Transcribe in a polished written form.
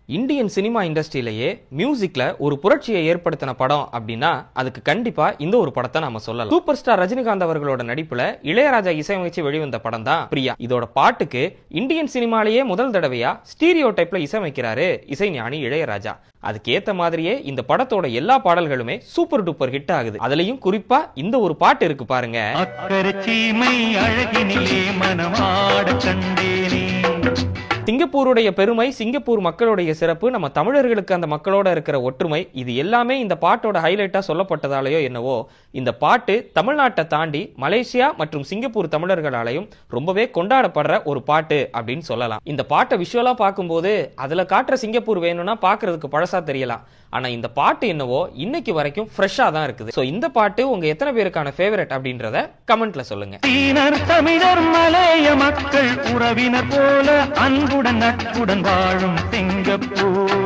Indian cinema இண்டஸ்ட்ரியிலேயே மியூசிக்ல ஒரு புரட்சியை ஏற்படுத்தின படம் அப்படின்னா அதுக்கு கண்டிப்பா இந்த ஒரு படத்தை நாம சொல்லலாம். சூப்பர் ஸ்டார் ரஜினிகாந்த் அவர்களோட நடிப்புல இளையராஜா இசையமைச்சு வெளிவந்த படம் தான் பிரியா. இதோட பாட்டுக்கு இந்தியன் சினிமாலேயே முதல் தடவையா ஸ்டீரியோ டைப்ல இசையமைக்கிறாரு இசைஞானி இளையராஜா. அதுக்கேத்த மாதிரியே இந்த படத்தோட எல்லா பாடல்களுமே சூப்பர் டூப்பர் ஹிட் ஆகுது. அதுலயும் குறிப்பா இந்த ஒரு பாட்டு இருக்கு பாருங்க. சிங்கப்பூருடைய பெருமை, சிங்கப்பூர் மக்களுடைய சிறப்பு, நம்ம தமிழர்களுக்கு அந்த மக்களோட இருக்கிற ஒற்றுமை, இது எல்லாமே இந்த பாட்டோட ஹைலைட்டா சொல்லப்பட்டதாலேயோ என்னவோ இந்த பாட்டு தமிழ்நாட்டை தாண்டி மலேசியா மற்றும் சிங்கப்பூர் தமிழர்களாலையும் ரொம்பவே கொண்டாடப்படுற ஒரு பாட்டு அப்படின்னு சொல்லலாம். இந்த பாட்டை விஷுவலா பார்க்கும்போது அதுல காட்டுற சிங்கப்பூர் வேணும்னா பாக்குறதுக்கு பழசா தெரியலாம். ஆனா இந்த பாட்டு என்னவோ இன்னைக்கு வரைக்கும் ஃப்ரெஷ்ஷா தான் இருக்குது. சோ இந்த பாட்டு உங்க எத்தனை பேருக்கான ஃபேவரட் அப்படின்றத கமெண்ட்ல சொல்லுங்க. தமிழர் மலைய மக்கள் உறவினர் போல அன்புடன் நட்புடன் வாழும் சிங்கப்பூர்.